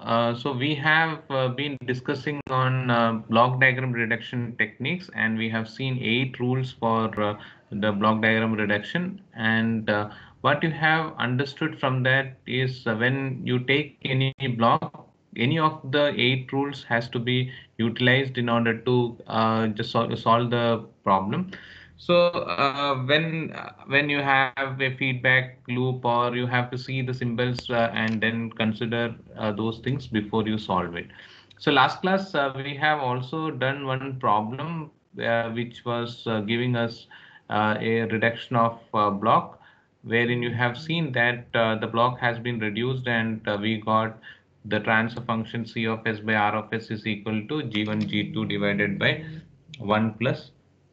So we have been discussing on block diagram reduction techniques, and we have seen 8 rules for the block diagram reduction. And what you have understood from that is when you take any block, any of the 8 rules has to be utilized in order to just solve the problem. So when you have a feedback loop, or you have to see the symbols and then consider those things before you solve it. So last class we have also done one problem which was giving us a reduction of block, wherein you have seen that the block has been reduced, and we got the transfer function C of S by R of S is equal to G1 G2 divided by 1 plus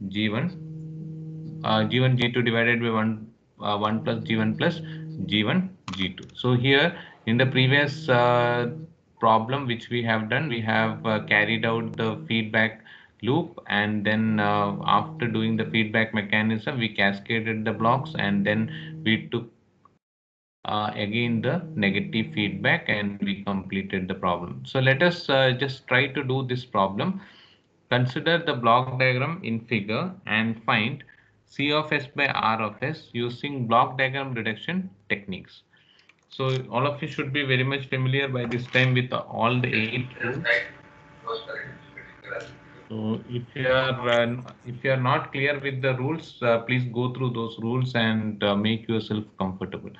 G1 G1 G2 divided by 1 plus G1 plus G1 G2. So here in the previous problem which we have done, we have carried out the feedback loop, and then after doing the feedback mechanism, we cascaded the blocks, and then we took again the negative feedback, and we completed the problem. So let us just try to do this problem. Consider the block diagram in figure and find C of S by R of S using block diagram reduction techniques. So all of you should be very much familiar by this time with all the 8 rules. So if you are not clear with the rules, please go through those rules and make yourself comfortable.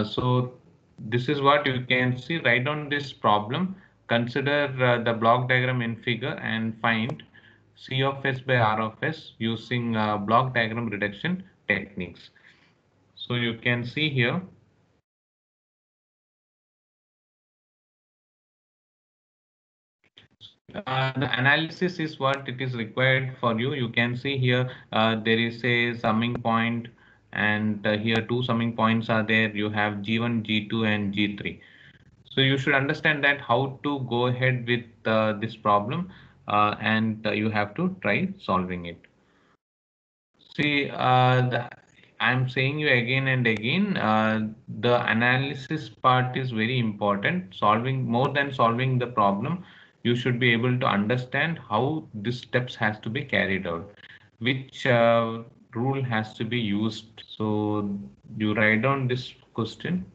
So this is what you can see right on this problem. Consider the block diagram in figure and find C of S by R of S using block diagram reduction techniques. So you can see here. The analysis is what it is required for you. You can see here there is a summing point, and here 2 summing points are there. You have G1, G2, and G3. So you should understand that how to go ahead with this problem, and you have to try solving it. See, I'm saying you again and again, the analysis part is very important. Solving more than solving the problem, you should be able to understand how these steps has to be carried out, which rule has to be used. So you write down this question.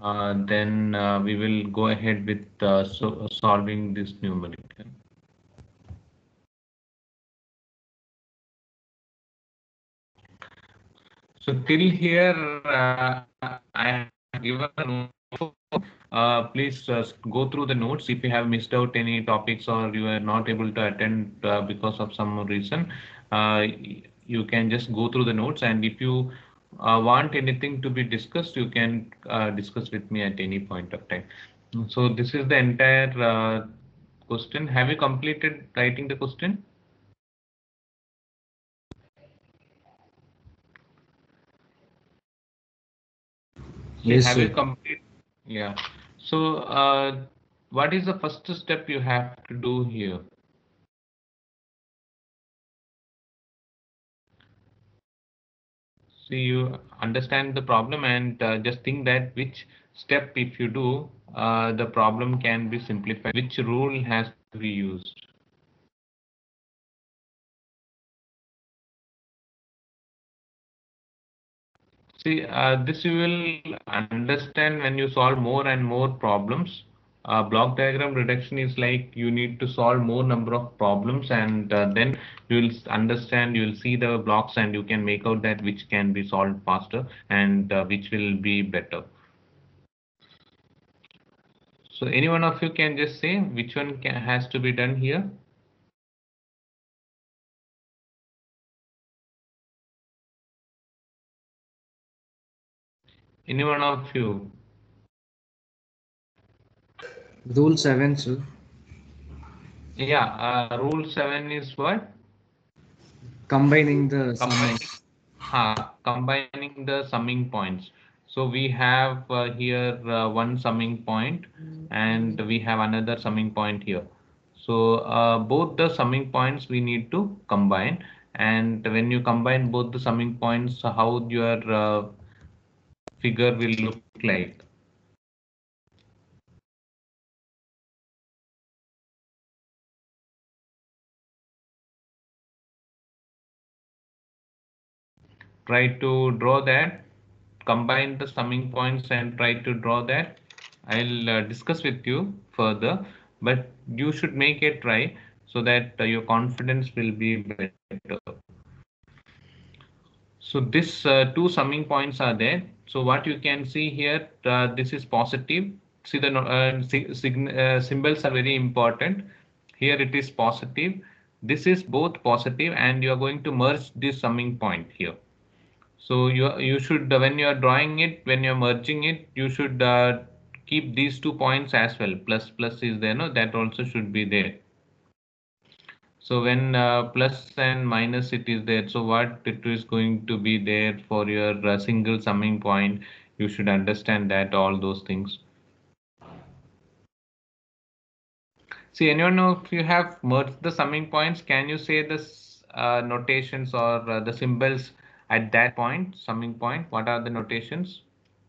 Then we will go ahead with solving this numerical. So till here, I have given a note. Please go through the notes. If you have missed out any topics, or you are not able to attend because of some reason, you can just go through the notes. And if you want anything to be discussed, you can discuss with me at any point of time. So this is the entire question. Have you completed writing the question? Yes, Have sir. you complete? Yeah. So, what is the first step you have to do here? See, you understand the problem, and just think that which step, if you do, the problem can be simplified. Which rule has to be used? See, this you will understand when you solve more and more problems. Block diagram reduction is like you need to solve more number of problems, and then you will understand, you will see the blocks, and you can make out that which can be solved faster, and which will be better. So any one of you can just say which one has to be done here. Any one of you? Rule 7, sir. Yeah, rule 7 is what? Combining the Combining, sums. combining the summing points. So we have here one summing point, and we have another summing point here. So both the summing points we need to combine, and when you combine both the summing points, how your figure will look like. try to draw that, combine the summing points and try to draw that. I'll discuss with you further, but you should make a try so that your confidence will be better. So this two summing points are there. So what you can see here, this is positive. See the symbols are very important. Here it is positive. This is both positive, and you are going to merge this summing point here. So you should when you are drawing it, when you are merging it, you should keep these 2 points as well. Plus is there, no? That also should be there. So when plus and minus it is there, so what it is going to be there for your single summing point, you should understand that all those things. See, anyone know if you have merged the summing points, can you say the notations or the symbols at that point, summing point? What are the notations?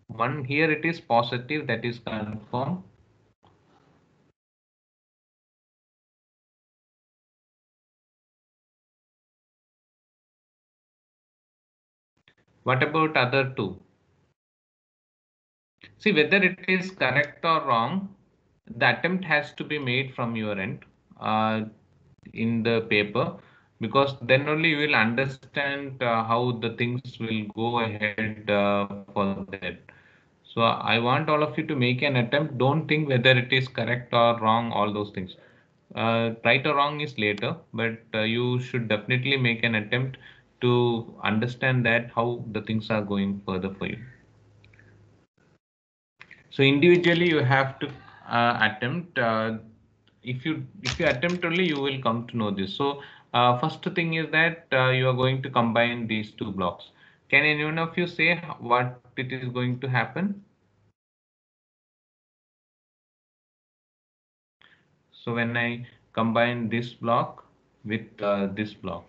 One here it is positive, that is confirmed. What about other two? See, whether it is correct or wrong, the attempt has to be made from your end in the paper, because then only you will understand how the things will go ahead for that. So I want all of you to make an attempt. Don't think whether it is correct or wrong, all those things. Right or wrong is later, but you should definitely make an attempt to understand that how the things are going further for you. So individually you have to attempt. If you attempt only, you will come to know this. So first thing is that you are going to combine these two blocks. Can anyone of you say what it is going to happen? So when I combine this block with this block,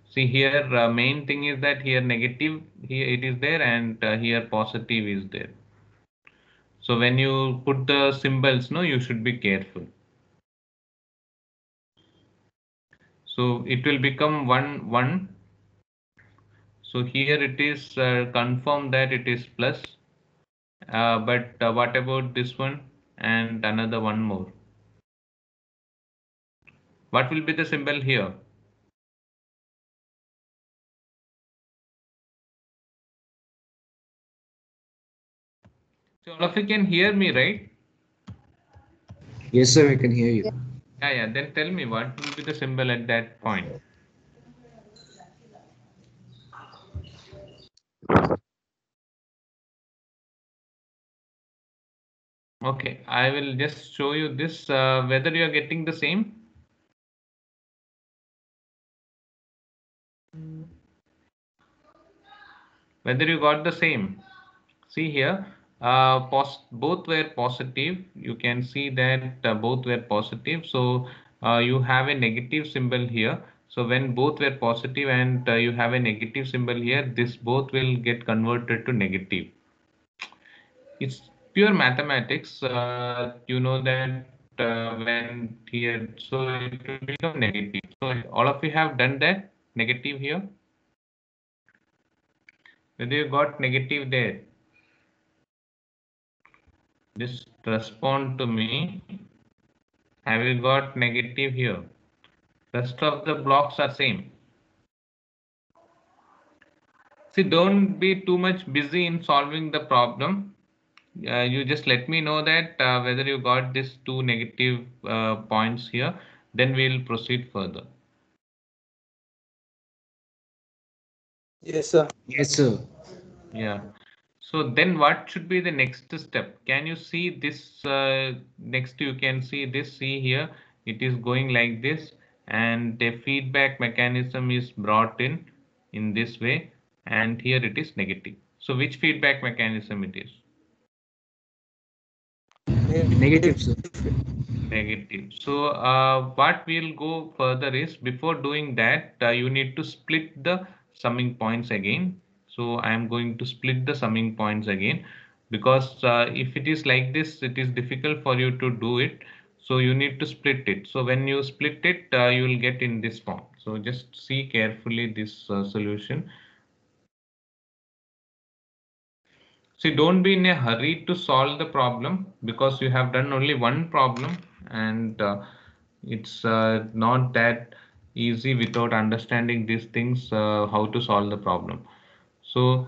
see here main thing is that here negative here it is there, and here positive is there. So when you put the symbols, no, you should be careful. So it will become 1 1. So here it is confirmed that it is plus, but what about this one and another one more? What will be the symbol here? So all of you can hear me, right? Yes, sir, I can hear you. Yeah, yeah. Then tell me what will be the symbol at that point? Okay, I will just show you this, whether you are getting the same. Whether you got the same. See here, both were positive. You can see that both were positive. So you have a negative symbol here. So when both were positive and you have a negative symbol here, this both will get converted to negative. It's pure mathematics. You know that when here, so it will become negative. So all of you have done that negative here. Whether you got negative there, just respond to me. Have you got negative here? Rest of the blocks are same. See, don't be too much busy in solving the problem. You just let me know that whether you got these two negative points here, then we'll proceed further. Yes, sir. Yes, sir. Yeah. So then what should be the next step? Can you see this next you can see this, see here, it is going like this, and the feedback mechanism is brought in this way, and here it is negative. So which feedback mechanism it is? Negative, sir. Negative. So what we'll go further is, before doing that, you need to split the summing points again. So I am going to split the summing points again, because if it is like this, it is difficult for you to do it. So you need to split it. So when you split it, you will get in this form. So just see carefully this solution. See, don't be in a hurry to solve the problem because you have done only one problem, and it's not that easy without understanding these things, how to solve the problem. So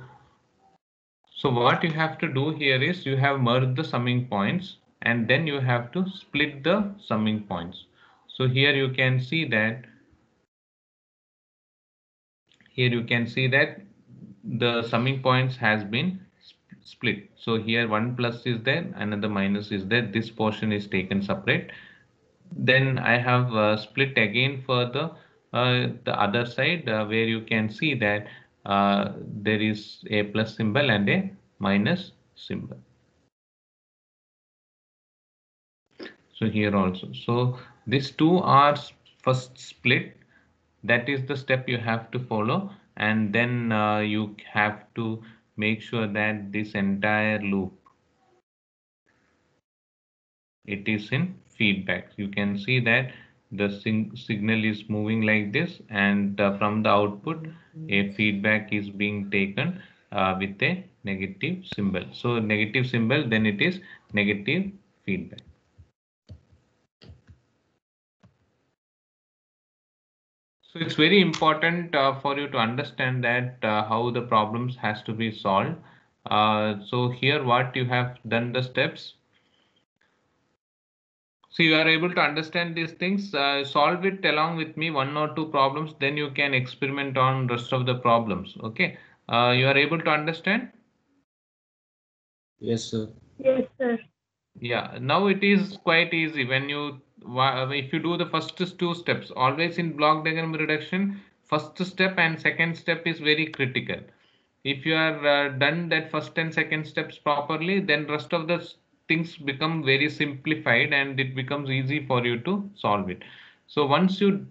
what you have to do here is you have merged the summing points and then you have to split the summing points. So here you can see that the summing points has been split. So here one plus is there, another minus is there. This portion is taken separate. Then I have split again for the other side where you can see that there is a plus symbol and a minus symbol. So here also. So these two are first split. That is the step you have to follow, and then you have to make sure that this entire loop, it is in feedback. You can see that the signal is moving like this, and from the output a feedback is being taken with a negative symbol. So negative symbol, then it is negative feedback. So it's very important for you to understand that how the problems has to be solved. So here what you have done the steps. So you are able to understand these things, solve it along with me, one or two problems, then you can experiment on rest of the problems. Okay. You are able to understand? Yes, sir. Yes, sir. Yeah, now it is quite easy when you if you do the first two steps, always in block diagram reduction, first step and second step is very critical. If you are done that first and second steps properly, then rest of the things become very simplified and it becomes easy for you to solve it. So once you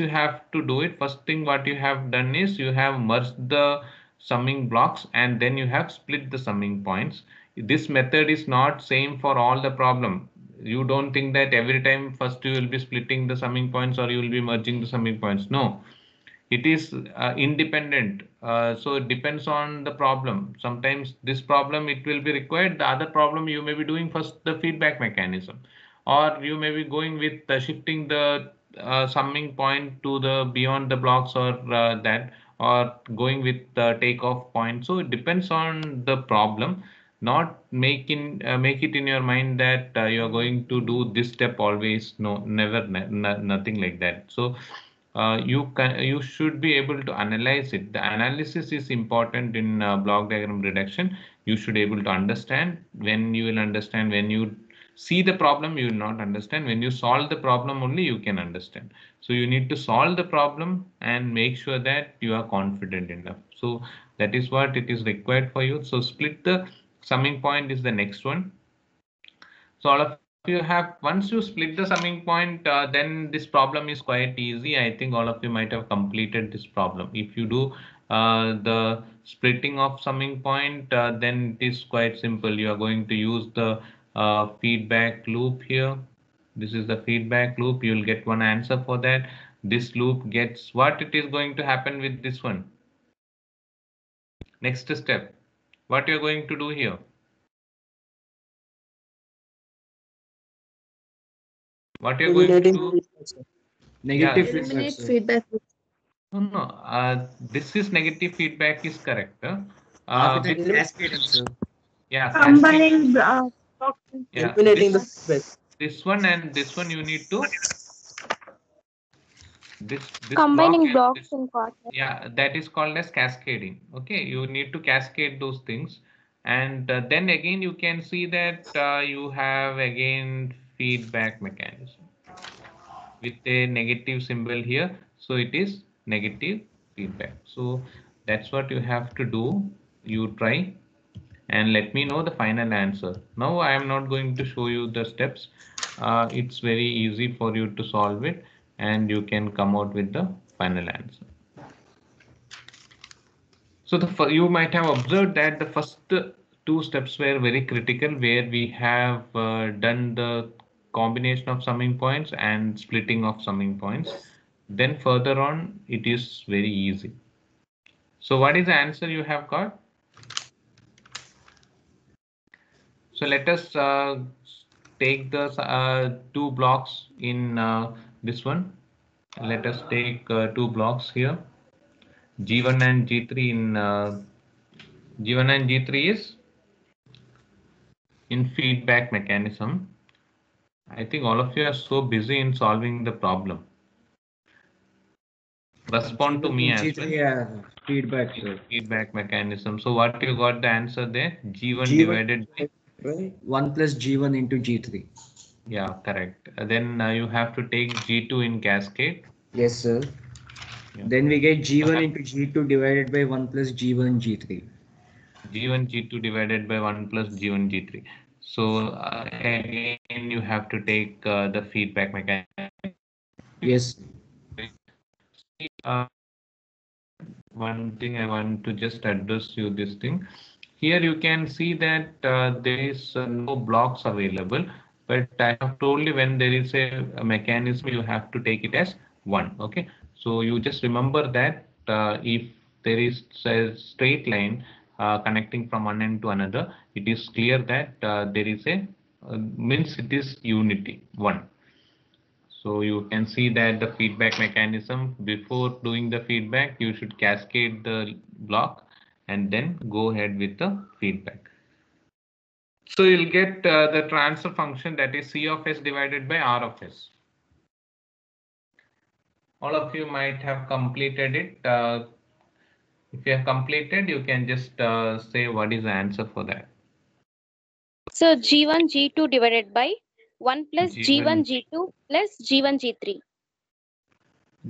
have to do it, first thing what you have done is you have merged the summing blocks and then you have split the summing points. This method is not same for all the problem. You don't think that every time first you will be splitting the summing points or you will be merging the summing points. No, it is independent. So it depends on the problem. Sometimes this problem it will be required, the other problem you may be doing first the feedback mechanism, or you may be going with shifting the summing point to the beyond the blocks, or that, or going with the takeoff point. So it depends on the problem. Not make it in your mind that you are going to do this step always. No, never, nothing like that. So you should be able to analyze it. The analysis is important in block diagram reduction. You should able to understand. When you will understand, when you see the problem, you will not understand. When you solve the problem only, you can understand. So you need to solve the problem and make sure that you are confident enough. So that is what it is required for you. So split the summing point is the next one. So all of you have, once you split the summing point, then this problem is quite easy. I think all of you might have completed this problem. If you do the splitting of summing point, then it is quite simple. You are going to use the feedback loop here. This is the feedback loop. You will get one answer for that. This loop gets what it is going to happen with this one. Next step, what you're going to do here. What you're going to do? Negative Yeah. feedback, Eliminate sir. feedback. No, no. This is negative feedback is correct. After With that, cascading, sir. yeah, Combining blocks. yeah, Eliminating the feedback. this one and this one you need to this block Combining and blocks this, in quarter. yeah, that is called as cascading. Okay, you need to cascade those things, and then again you can see that you have again feedback mechanism with a negative symbol here. So it is negative feedback. So that's what you have to do. You try and let me know the final answer. Now I am not going to show you the steps. It's very easy for you to solve it and you can come out with the final answer. So you might have observed that the first two steps were very critical, where we have done the combination of summing points and splitting of summing points. Then further on, it is very easy. So what is the answer you have got? So let us take the two blocks in this one. Let us take two blocks here. G1 and G3 in G1 and G3 is in feedback mechanism. I think all of you are so busy in solving the problem. Respond to me as well. G3 feedback, sir. Feedback mechanism. So what you got the answer there? G1 G1 divided by 1 plus G1 into G3. yeah, correct. Then you have to take G2 in cascade. Yes, sir. Yeah. Then we get G1 into G2 divided by 1 plus G1 G3. G1 G2 divided by 1 plus G1 G3. So again you have to take the feedback mechanism. Yes. Uh, one thing I want to just address you this thing. Here you can see that there is no blocks available, but I have told you when there is a mechanism, you have to take it as one. Okay, so you just remember that if there is a straight line connecting from one end to another, it is clear that there is a means it is unity one. So you can see that the feedback mechanism, before doing the feedback, you should cascade the block and then go ahead with the feedback. So you'll get the transfer function, that is C of S divided by R of S. All of you might have completed it. If you have completed, you can just say what is the answer for that. So G1 G2 divided by 1 plus G1 G1 G2 plus G1 G3.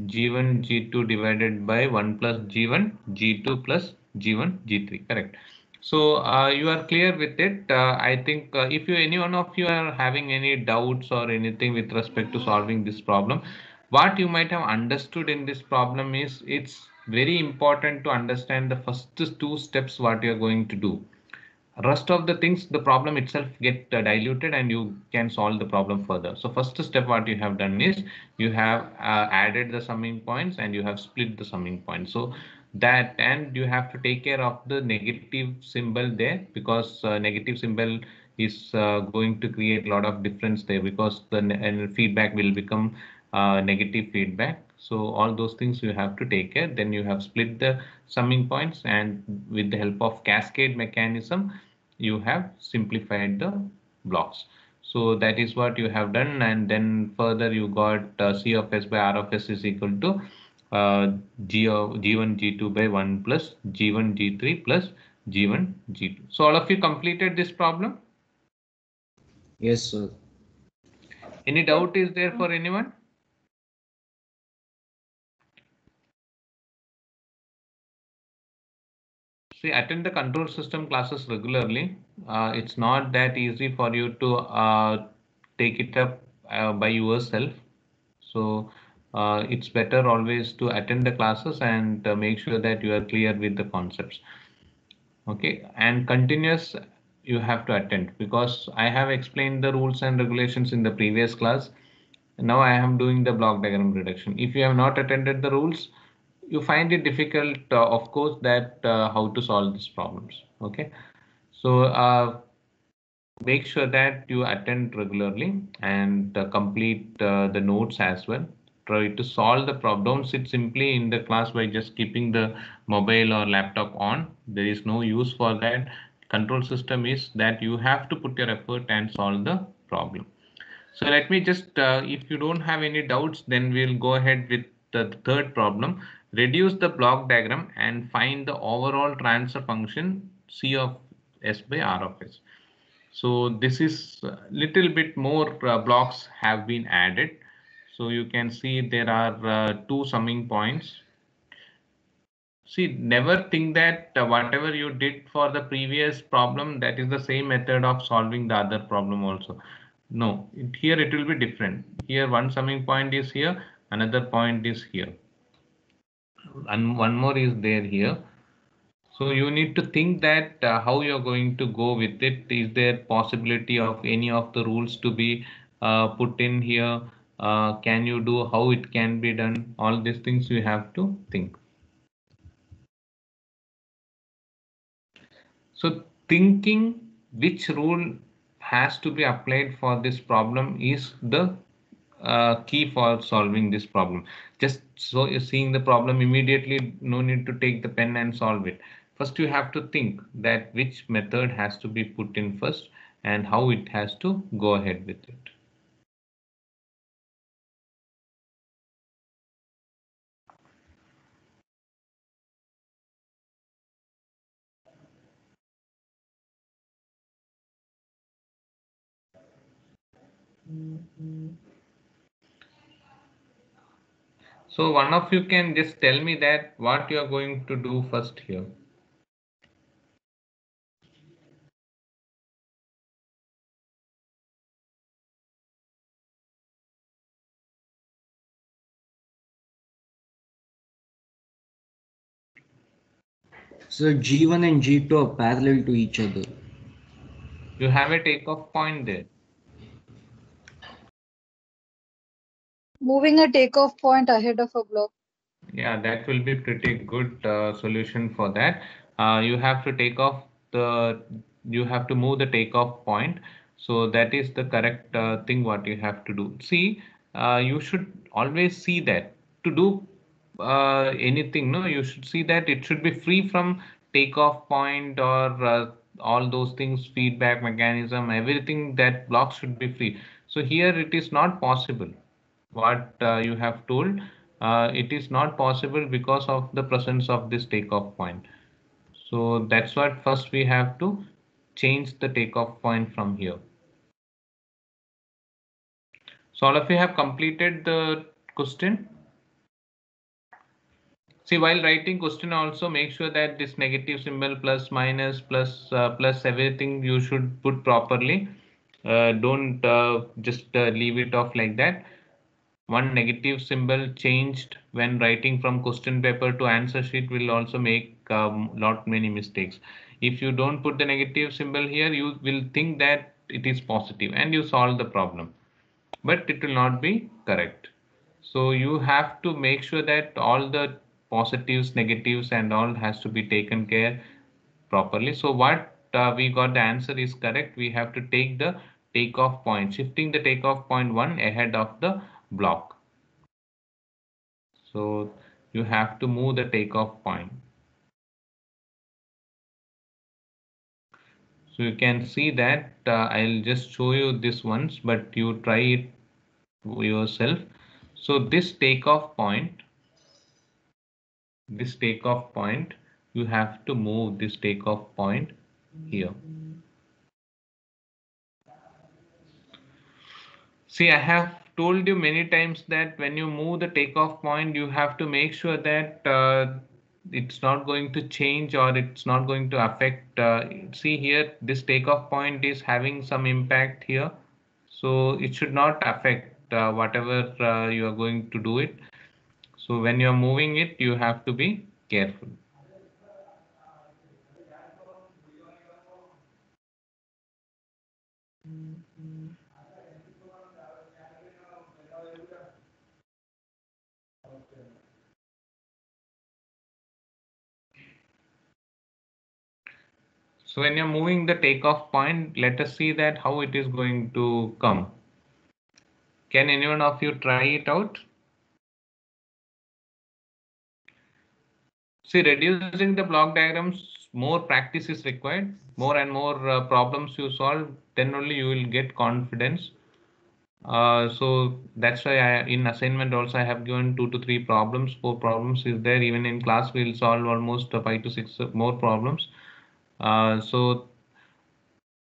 G1 G2 divided by 1 plus G1 G2 plus G1 G3. Correct. So you are clear with it. I think if you any one of you are having any doubts or anything with respect to solving this problem, what you might have understood in this problem is it's very important to understand the first two steps what you are going to do. Rest of the things, the problem itself get diluted and you can solve the problem further. So first step what you have done is you have added the summing points and you have split the summing points. So that, and you have to take care of the negative symbol there, because negative symbol is going to create a lot of difference there, because the feedback will become negative feedback. So all those things you have to take care. Then you have split the summing points, and with the help of cascade mechanism you have simplified the blocks. So that is what you have done, and then further you got C of S by R of S is equal to G1 G2 by 1 plus G1 G3 plus G1 G2. So all of you completed this problem. Yes, sir. Any doubt is there for anyone? See, attend the control system classes regularly. It's not that easy for you to take it up by yourself. So it's better always to attend the classes and make sure that you are clear with the concepts. Okay, and continuous you have to attend, because I have explained the rules and regulations in the previous class. Now I am doing the block diagram reduction. If you have not attended the rules, you find it difficult, of course, that how to solve these problems. Okay, so make sure that you attend regularly and complete the notes as well. Try to solve the problem. Don't sit simply in the class by just keeping the mobile or laptop on. There is no use for that. Control system is that you have to put your effort and solve the problem. So let me just, if you don't have any doubts, then we'll go ahead with the third problem. Reduce the block diagram and find the overall transfer function C of S by R of S. So this is a little bit more blocks have been added. So you can see there are two summing points. See, never think that whatever you did for the previous problem, that is the same method of solving the other problem also. No, here it will be different. Here one summing point is here, another point is here, and one more is there here. So you need to think that how you're going to go with it. Is there possibility of any of the rules to be put in here? Can you do? How it can be done? All these things you have to think. So thinking which rule has to be applied for this problem is the key for solving this problem. Just so you're seeing the problem immediately, no need to take the pen and solve it. First, you have to think that which method has to be put in first and how it has to go ahead with it. So one of you can just tell me that what you are going to do first here. So G1 and G2 are parallel to each other. You have a takeoff point there. Moving a takeoff point ahead of a block. Yeah, that will be pretty good solution for that. You have to take off the, you have to move the takeoff point. So that is the correct thing what you have to do. See, you should always see that to do anything, no, you should see that it should be free from takeoff point or all those things, feedback mechanism, everything that block should be free. So here it is not possible what you have told. It is not possible because of the presence of this takeoff point. So that's what first we have to change the takeoff point from here. So all of you have completed the question. See, while writing question also make sure that this negative symbol plus minus plus everything you should put properly. Don't just leave it off like that. One negative symbol changed when writing from question paper to answer sheet will also make lot many mistakes. If you don't put the negative symbol here, you will think that it is positive and you solve the problem, but it will not be correct. So you have to make sure that all the positives, negatives and all has to be taken care properly. So what we got the answer is correct. We have to take the takeoff point, shifting the takeoff point one ahead of the block. So you have to move the takeoff point. So you can see that I'll just show you this once, but you try it yourself. So this takeoff point, you have to move this takeoff point here. See, I have told you many times that when you move the takeoff point, you have to make sure that it's not going to change or it's not going to affect. See here, this takeoff point is having some impact here. So it should not affect whatever you are going to do it. So when you are moving it, you have to be careful. So when you're moving the takeoff point, let us see that how it is going to come. Can anyone of you try it out? See, reducing the block diagrams, more practice is required, more and more problems you solve, then only you will get confidence. So that's why in assignment also I have given 2 to 3 problems, 4 problems is there. Even in class we'll solve almost 5 to 6 more problems. So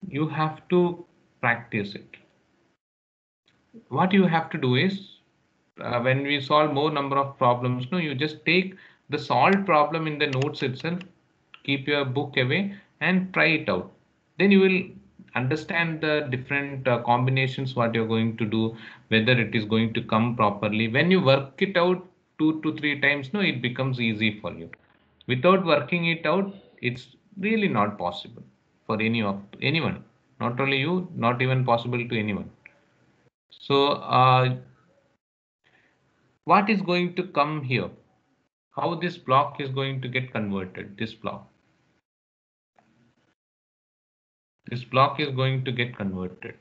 you have to practice it. What you have to do is when we solve more number of problems, no, you just take the solved problem in the notes itself, keep your book away and try it out. Then you will understand the different combinations what you're going to do, whether it is going to come properly. When you work it out 2 to 3 times, no, it becomes easy for you. Without working it out, it's really not possible for anyone, not only you, not even possible to anyone. So what is going to come here? How this block is going to get converted? This block is going to get converted.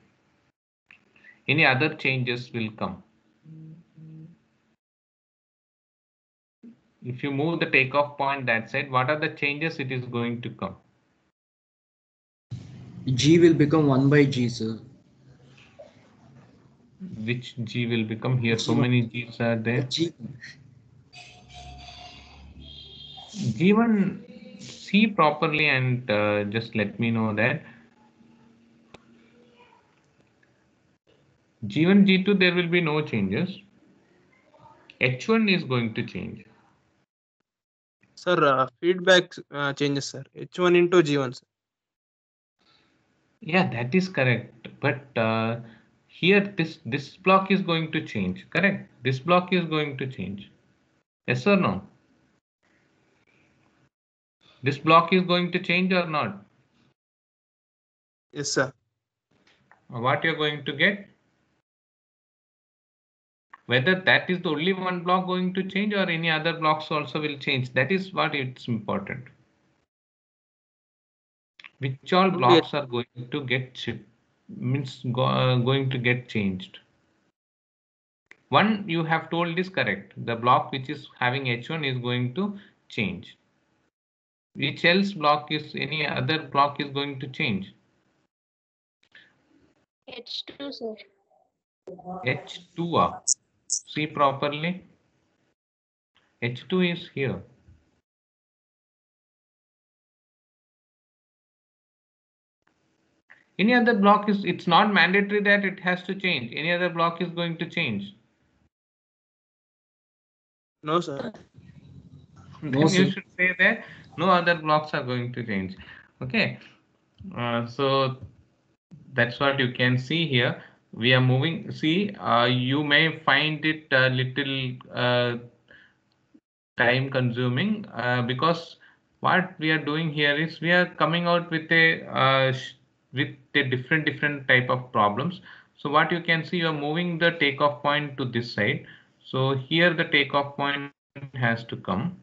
Any other changes will come. If you move the takeoff point that side, what are the changes it is going to come? G will become 1 by G, sir. Which G will become here? So G1. many G's are there. G. G1, see properly and just let me know that. G1, G2, there will be no changes. H1 is going to change. Sir, feedback changes, sir. H1 into G1, sir. Yeah, that is correct. But here this block is going to change, correct? This block is going to change. Yes or no? This block is going to change or not? Yes, sir. What you're going to get? Whether that is the only one block going to change or any other blocks also will change. That is what it's important. Which all blocks are going to get shipped, means going to get changed. One you have told is correct. The block which is having H1 is going to change. Which else block is, any other block is going to change? H2, sir. H2. See properly. H2 is here. Any other block is, it's not mandatory that it has to change. Any other block is going to change. No, sir. Then No, sir. you should say that no other blocks are going to change. Okay. So that's what you can see here. We are moving. See, you may find it a little time consuming because what we are doing here is we are coming out with a different type of problems. So what you can see, you are moving the takeoff point to this side. So here the takeoff point has to come.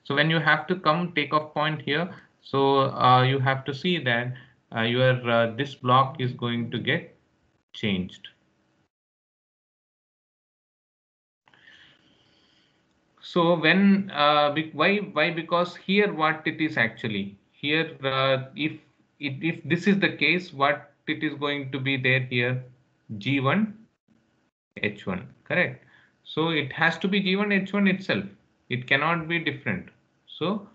So when you have to come takeoff point here, so you have to see that your this block is going to get changed. So when why, because here what it is actually here, if this is the case, what it is going to be there here, G1 H1, correct? So it has to be G1 H1 itself. It cannot be different. So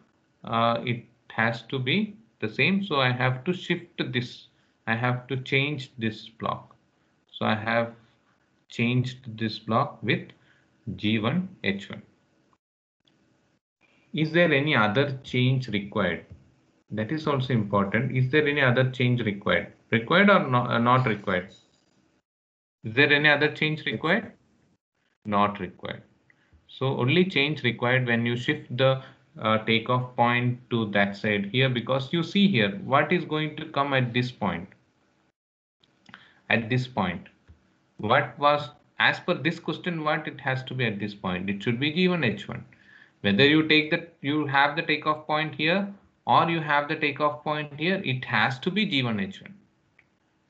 it has to be the same. So I have to shift this. I have to change this block. So I have changed this block with G1 H1. Is there any other change required? That is also important. Is there any other change required? Required or not required? Is there any other change required? Not required. So only change required when you shift the takeoff point to that side here, because you see here what is going to come at this point. At this point, what was, as per this question, what it has to be at this point? It should be G1 H1. Whether you take that, you have the takeoff point here or you have the takeoff point here, it has to be G1 H1.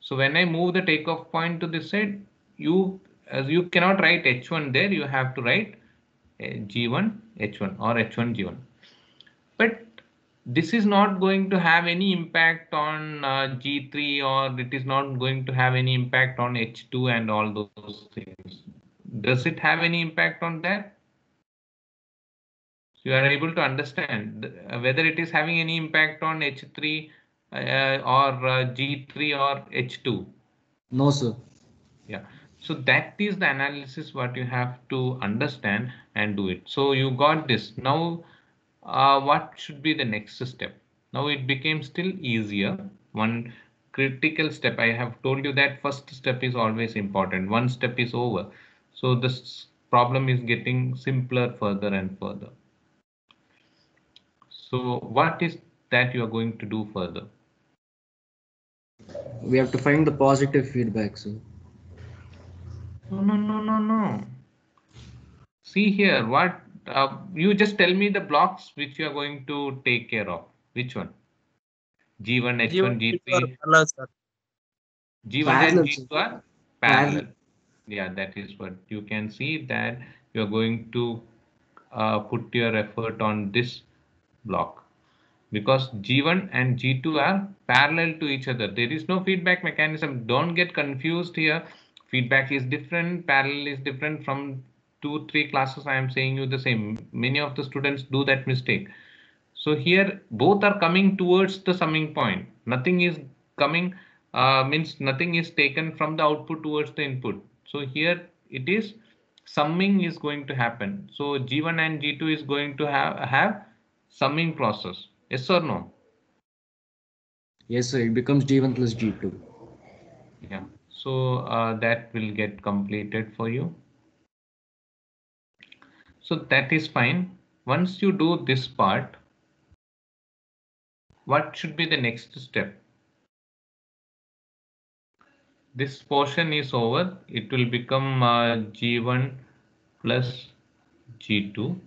So when I move the takeoff point to this side, you cannot write H1 there, you have to write G1 H1 or H1 G1. But this is not going to have any impact on G3, or it is not going to have any impact on H2 and all those things. Does it have any impact on that? So you are able to understand whether it is having any impact on H3 or G3 or H2. No, sir. Yeah. So that is the analysis what you have to understand and do it. So you got this. Now, what should be the next step? Now it became still easier. One critical step. I have told you that first step is always important. One step is over. So this problem is getting simpler further and further. So what is that you are going to do further? We have to find the positive feedback, sir. No. See here, what you just tell me the blocks which you are going to take care of. Which one? G1, H1, G1 are G3, parallel, sir. G1 and Parallel, sir. G2 are Parallel. parallel. Yeah, that is what you can see, that you are going to put your effort on this block, because G1 and G2 are parallel to each other. There is no feedback mechanism. Don't get confused here. Feedback is different, parallel is different. From 2-3 classes I am saying you the same. Many of the students do that mistake. So here both are coming towards the summing point. Nothing is coming, means nothing is taken from the output towards the input. So here it is summing is going to happen. So G1 and G2 is going to have summing process. Yes or no? Yes, sir. It becomes G1 plus G2. Yeah. So that will get completed for you. So that is fine. Once you do this part, what should be the next step? This portion is over. It will become G1 plus G2.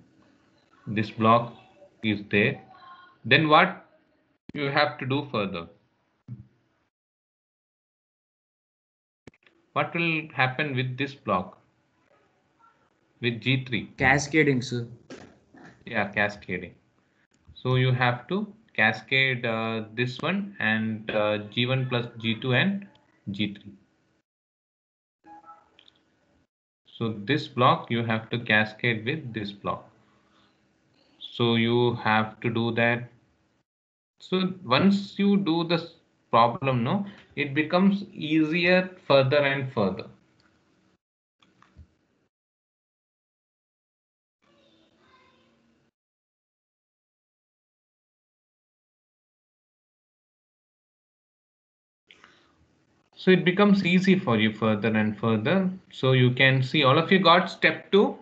This block is there. Then what you have to do further? What will happen with this block? With G3? Cascading, sir. Yeah, cascading. So you have to cascade this one and G1 plus G2 and G3. So this block you have to cascade with this block. So you have to do that. So once you do this problem, no, it becomes easier further and further. So it becomes easy for you further and further. So you can see all of you got step 2.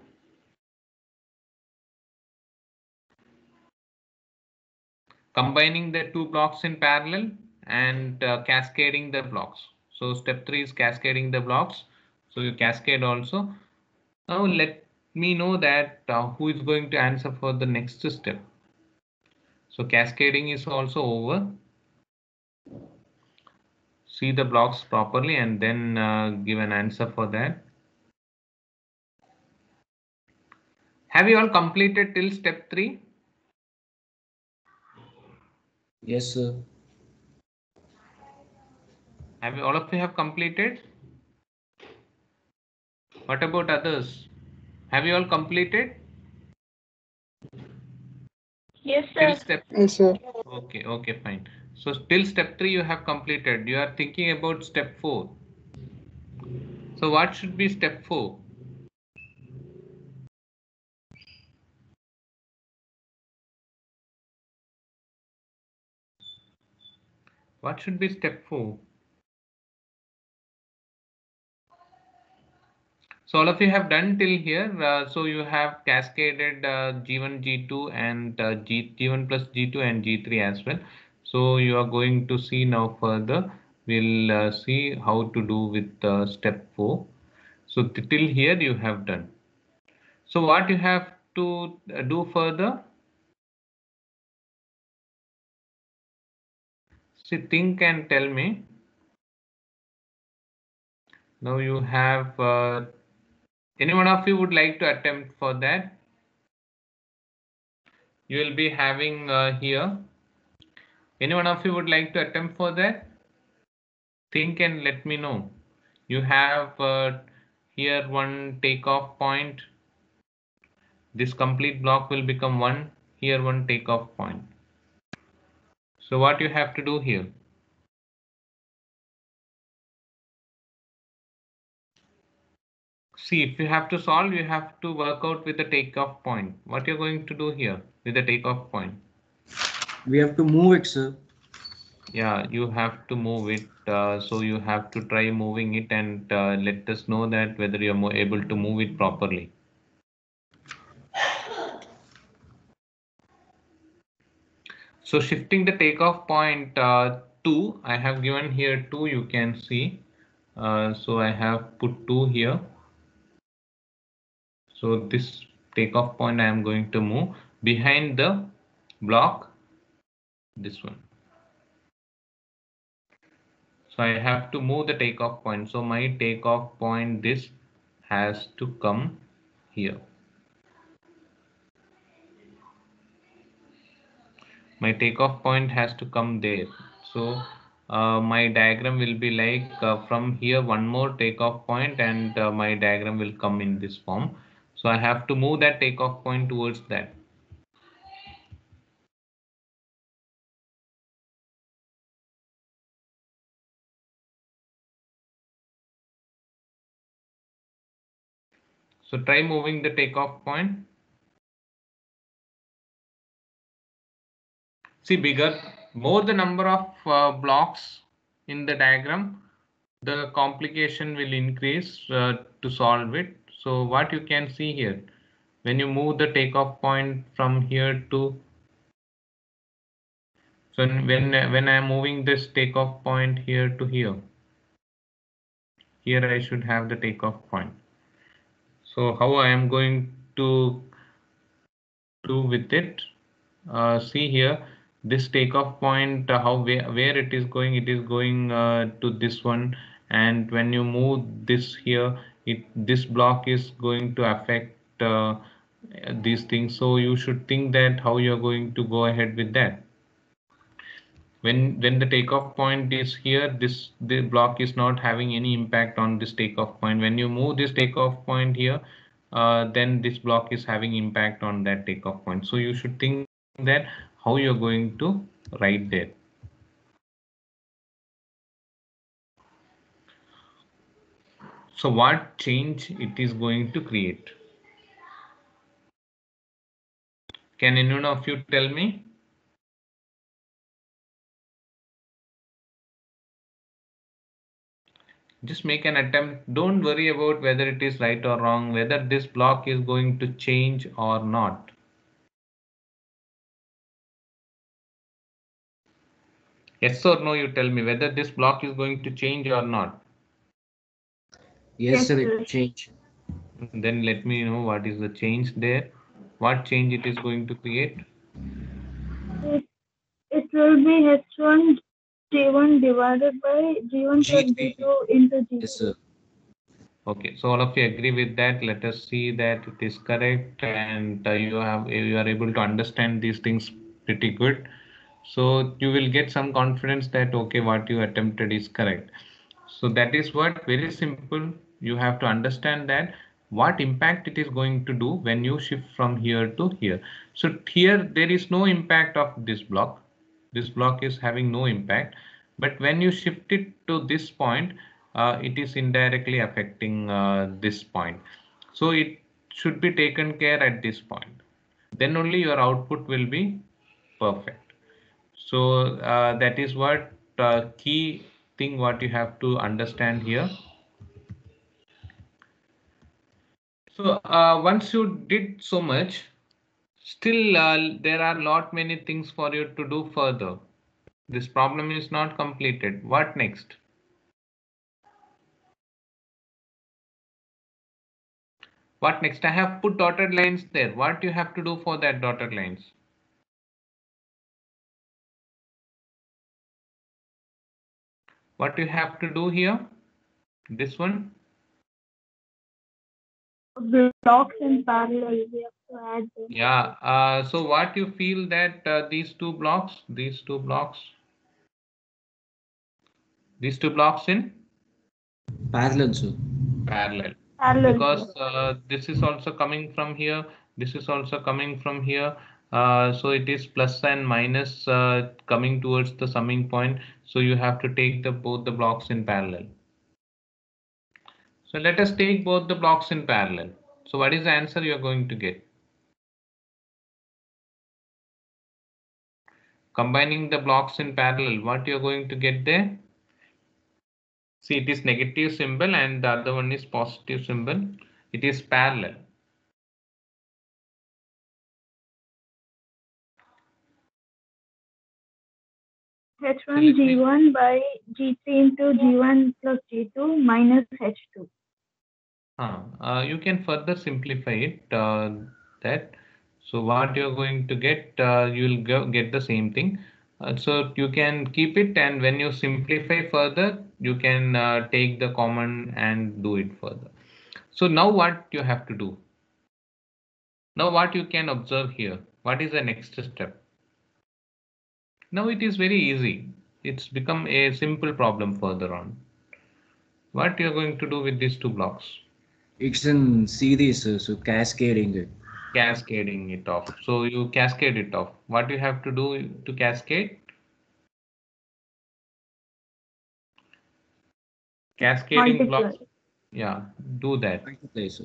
Combining the two blocks in parallel and cascading the blocks. So step 3 is cascading the blocks. So you cascade also. Now let me know that who is going to answer for the next step. So cascading is also over. See the blocks properly and then give an answer for that. Have you all completed till step 3? Yes, sir. Have you, all of you have completed? What about others? Have you all completed? Yes, Till sir. step. Yes, sir. Okay, fine. So till step 3 you have completed. You are thinking about step 4. So what should be step 4? What should be step 4? So all of you have done till here. So you have cascaded G1, G2 and G1 plus G2 and G3 as well. So you are going to see now further. We'll see how to do with step 4. So till here you have done. So what you have to do further? See, think and tell me. Now you have, any one of you would like to attempt for that? You will be having here. Any one of you would like to attempt for that? Think and let me know. You have here one takeoff point. This complete block will become one, here one takeoff point. So what you have to do here? See, if you have to solve, you have to work out with the takeoff point. What you're going to do here with the takeoff point? We have to move it, sir. Yeah, you have to move it. So you have to try moving it and let us know that whether you're able to move it properly. So shifting the takeoff point 2, I have given here 2, you can see. So I have put 2 here. So this takeoff point I am going to move behind the block, this one. So I have to move the takeoff point. So my takeoff point, this has to come here. My takeoff point has to come there. So my diagram will be like from here one more takeoff point, and my diagram will come in this form. So I have to move that takeoff point towards that. So try moving the takeoff point. See, more the number of blocks in the diagram, the complication will increase to solve it. So what you can see here, when you move the takeoff point from here to, so when I am moving this takeoff point here to here I should have the takeoff point. So how I am going to do with it? See here, this takeoff point, where it is going to this one, and when you move this here, this block is going to affect these things. So you should think that how you are going to go ahead with that. When the takeoff point is here, the block is not having any impact on this takeoff point. When you move this takeoff point here, then this block is having impact on that takeoff point. So you should think that how you're going to write there. So what change it is going to create? Can anyone of you tell me? Just make an attempt. Don't worry about whether it is right or wrong, whether this block is going to change or not. Yes or no, you tell me whether this block is going to change or not. Yes, sir, it sir. will change. Then let me know what is the change there. What change it is going to create? It will be H1 G1 divided by G1 plus G3. G2 into G3. Yes, sir. Okay, so all of you agree with that. Let us see that it is correct, and you are able to understand these things pretty good. So you will get some confidence that okay, what you attempted is correct. So that is what, very simple. You have to understand that what impact it is going to do when you shift from here to here. So here there is no impact of this block. This block is having no impact, but when you shift it to this point, it is indirectly affecting this point. So it should be taken care at this point. Then only your output will be perfect. So that is what key thing what you have to understand here. So once you did so much, still there are lot many things for you to do further. This problem is not completed. What next? What next? I have put dotted lines there. What you have to do for that dotted lines? What you have to do here? This one? Blocks in parallel. We have to add them. Yeah. So what you feel that these two blocks in Parallel, sir. parallel. Parallel. Because this is also coming from here, this is also coming from here, so it is plus and minus coming towards the summing point, so you have to take both the blocks in parallel. So let us take both the blocks in parallel. So what is the answer you are going to get? Combining the blocks in parallel, what you are going to get there? See, it is negative symbol and the other one is positive symbol. It is parallel. H1 G1 by G3 into G1 plus G2 minus H2. You can further simplify it that. So what you're going to get, you'll get the same thing. So you can keep it, and when you simplify further, you can take the common and do it further. So now what you have to do? Now what you can observe here, what is the next step? Now it is very easy. It's become a simple problem further on. What you're going to do with these two blocks? It's in series, so cascading it. Cascading it off. So you cascade it off. What you have to do to cascade? Cascading Multiply. blocks. Yeah, do that. Multiply, sir.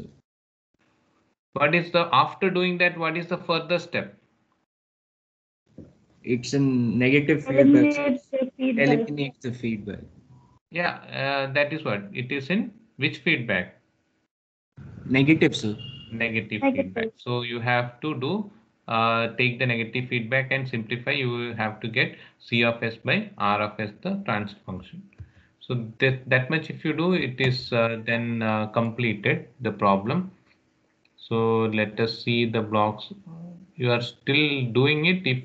What is the, after doing that, what is the further step? It's in negative feedback. Eliminates the feedback. Eliminates the feedback. Yeah, that is what it is in which feedback? Negative, sir. Negative Negative. feedback. So you have to do take the negative feedback and simplify. You will have to get C of S by R of S, the transfer function. So that much if you do, it is then completed the problem. So let us see the blocks. You are still doing it. If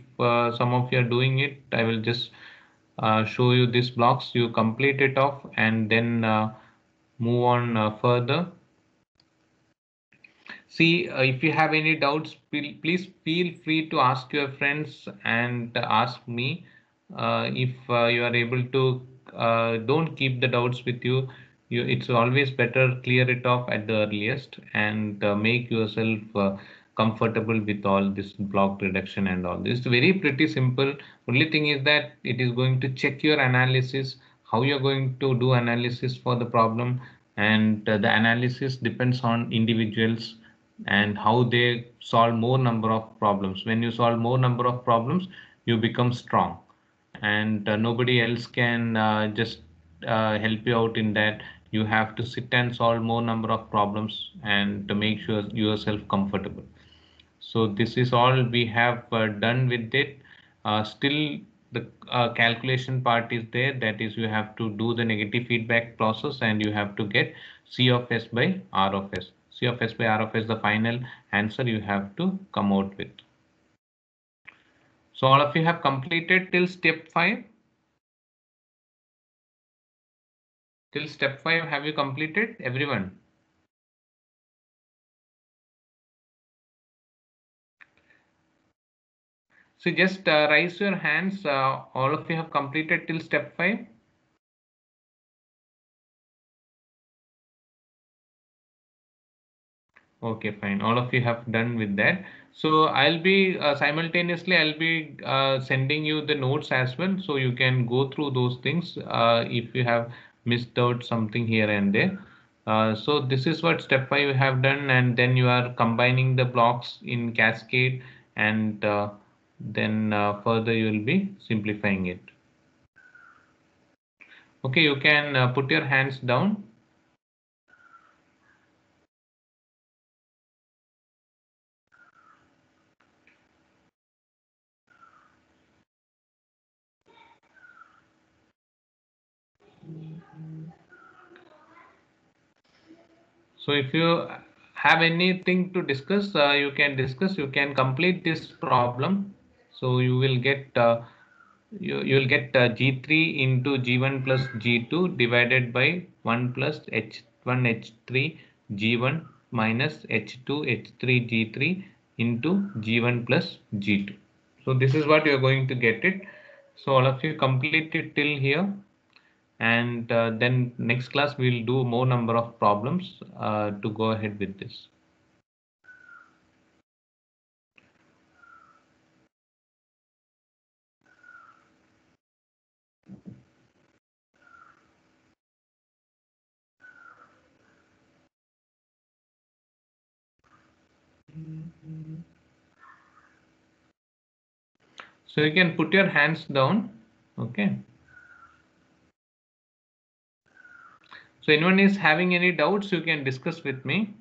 some of you are doing it, I will just show you these blocks. You complete it off and then move on further. See, if you have any doubts, please feel free to ask your friends and ask me. If you are able to, don't keep the doubts with you. It's always better clear it off at the earliest and make yourself comfortable with all this block reduction and all this. It's very pretty simple. Only thing is that it is going to check your analysis, how you're going to do analysis for the problem, and the analysis depends on individuals and how they solve more number of problems. When you solve more number of problems, you become strong, and nobody else can just help you out in that. You have to sit and solve more number of problems and to make sure yourself comfortable. So this is all we have done with it. Still the calculation part is there. That is, you have to do the negative feedback process and you have to get C of S by R of S. C of S by R of S, the final answer you have to come out with. So all of you have completed till step 5. Till step 5, have you completed, everyone? So just raise your hands. All of you have completed till step 5. Okay, fine. All of you have done with that. So I'll be simultaneously, I'll be sending you the notes as well. So you can go through those things if you have missed out something here and there. So this is what step 5 you have done, and then you are combining the blocks in cascade, and then further you will be simplifying it. Okay, you can put your hands down. So if you have anything to discuss, you can discuss. You can complete this problem. So you will get you will get G3 into G1 plus G2 divided by 1 plus H1 H3 G1 minus H2 H3 G3 into G1 plus G2. So this is what you are going to get it. So all of you complete it till here, and then next class we'll do more number of problems to go ahead with this. So you can put your hands down. Okay. So anyone is having any doubts, you can discuss with me.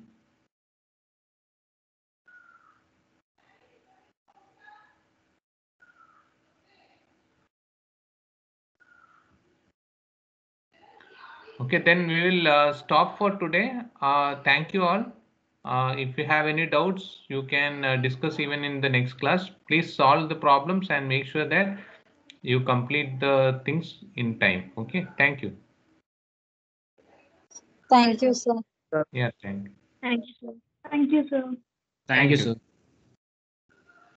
Okay, then we will stop for today. Thank you all. If you have any doubts, you can discuss even in the next class. Please solve the problems and make sure that you complete the things in time. Okay, thank you. Thank you, sir. Yeah, thank you. Thank you, sir. Thank you, sir. Thank you, sir.